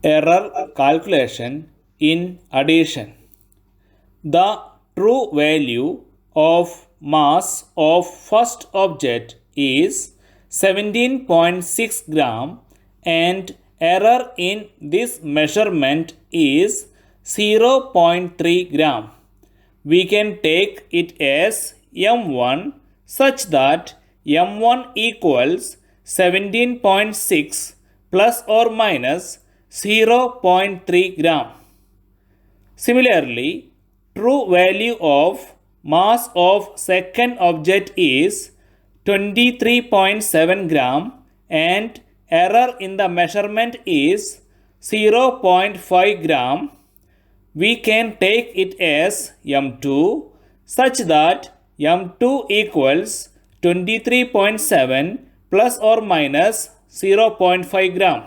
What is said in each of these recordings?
Error calculation in addition. The true value of mass of first object is 17.6 gram and error in this measurement is 0.3 gram. We can take it as M1 such that M1 equals 17.6 plus or minus 0.3 gram. Similarly, true value of mass of second object is 23.7 gram and error in the measurement is 0.5 gram. We can take it as M2 such that M2 equals 23.7 plus or minus 0.5 gram.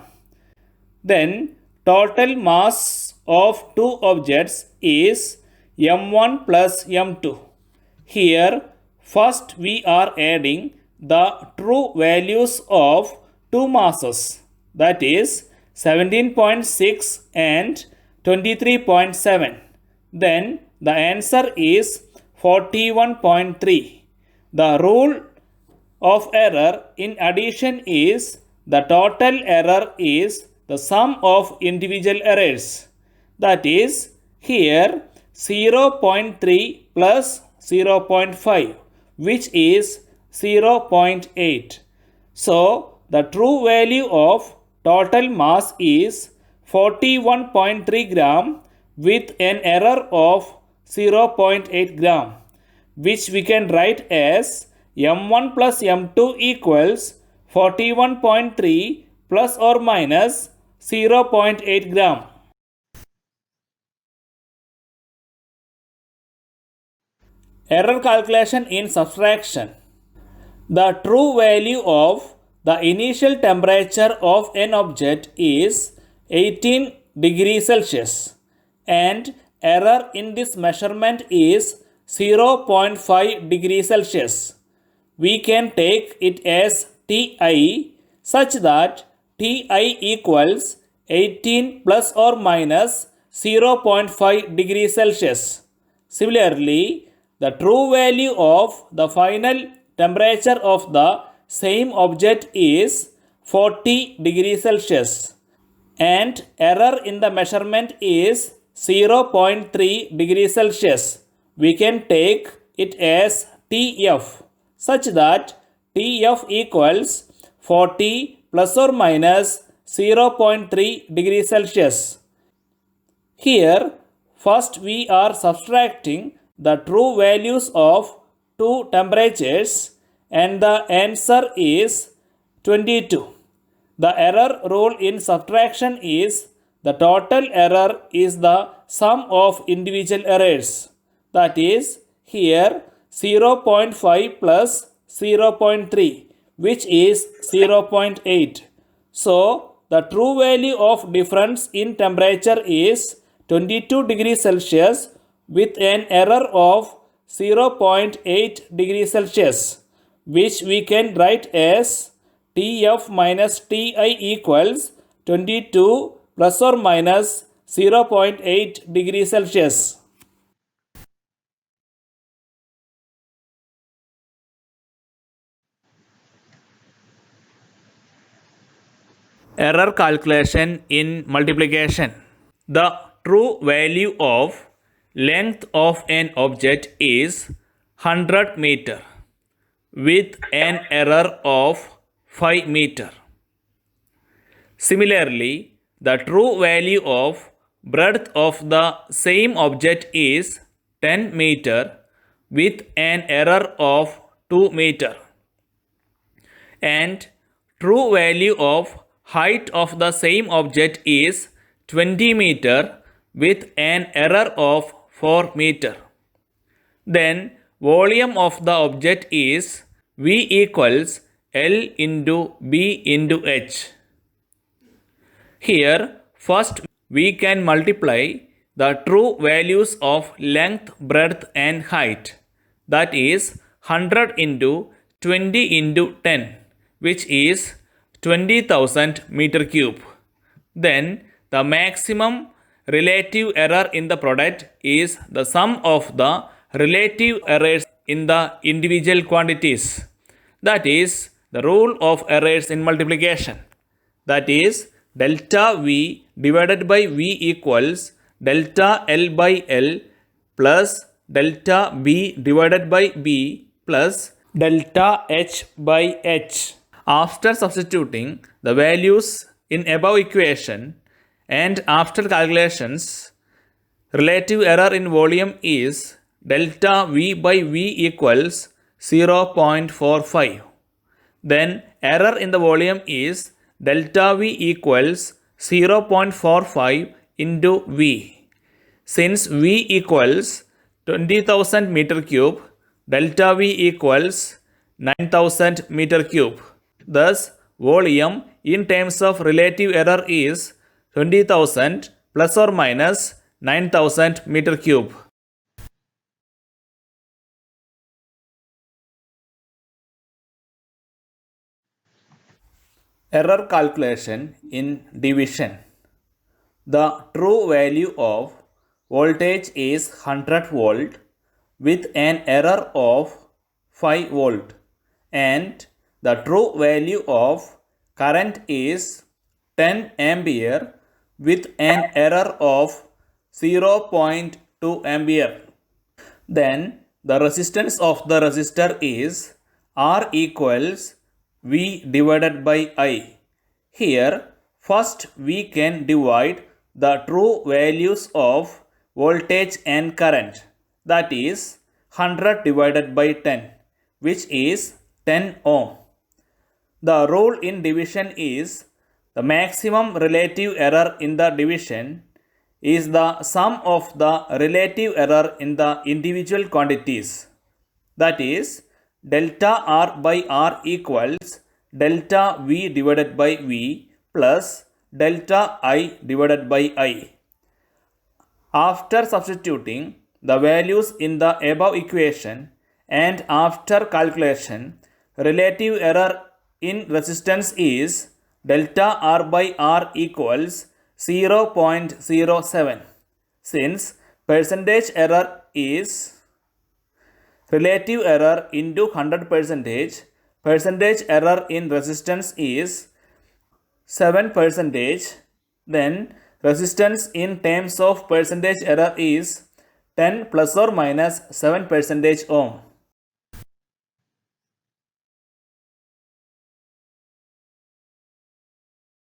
Then total mass of two objects is M1 plus M2. Here first we are adding the true values of two masses, that is 17.6 and 23.7. Then the answer is 41.3. The rule of error in addition is the total error is the sum of individual errors. That is, here 0.3 plus 0.5, which is 0.8. So, the true value of total mass is 41.3 gram with an error of 0.8 gram, which we can write as M1 plus M2 equals 41.3 plus or minus 0.8 gram. Error calculation in subtraction. The true value of the initial temperature of an object is 18 degrees Celsius and error in this measurement is 0.5 degrees Celsius. We can take it as Ti such that Ti equals 18 plus or minus 0.5 degrees Celsius. Similarly, the true value of the final temperature of the same object is 40 degrees Celsius and error in the measurement is 0.3 degrees Celsius. We can take it as Tf such that Tf equals 40 plus or minus 0.3 degrees Celsius. Here, first we are subtracting the true values of two temperatures and the answer is 22. The error rule in subtraction is the total error is the sum of individual errors. That is, here 0.5 plus 0.3, which is 0.8. So, the true value of difference in temperature is 22 degrees Celsius with an error of 0.8 degrees Celsius, which we can write as Tf minus Ti equals 22 plus or minus 0.8 degrees Celsius. Error calculation in multiplication. The true value of length of an object is 100 meter with an error of 5 meter. Similarly, the true value of breadth of the same object is 10 meter with an error of 2 meter. And true value of height of the same object is 20 meter with an error of 4 meter. Then volume of the object is V equals L into B into H. Here first we can multiply the true values of length, breadth and height, that is 100 into 20 into 10, which is 20,000 meter cube. Then the maximum relative error in the product is the sum of the relative errors in the individual quantities. That is the rule of errors in multiplication. That is delta V divided by V equals delta L by L plus delta B divided by B plus delta H by H. After substituting the values in above equation and after calculations, relative error in volume is delta V by V equals 0.45. Then error in the volume is delta V equals 0.45 into V. Since V equals 20,000 meter cube, delta V equals 9,000 meter cube. Thus, volume in terms of relative error is 20,000 plus or minus 9,000 meter cube. Error calculation in division. The true value of voltage is 100 volt with an error of 5 volt, and the true value of current is 10 ampere with an error of 0.2 ampere. Then the resistance of the resistor is R equals V divided by I. Here, first we can divide the true values of voltage and current, that is 100 divided by 10, which is 10 ohm. The rule in division is the maximum relative error in the division is the sum of the relative error in the individual quantities. That is, delta R by R equals delta V divided by V plus delta I divided by I. After substituting the values in the above equation and after calculation, relative error in resistance is delta R by R equals 0.07. Since percentage error is relative error into 100 percentage error in resistance is 7%, then resistance in terms of percentage error is 10 plus or minus 7% ohm.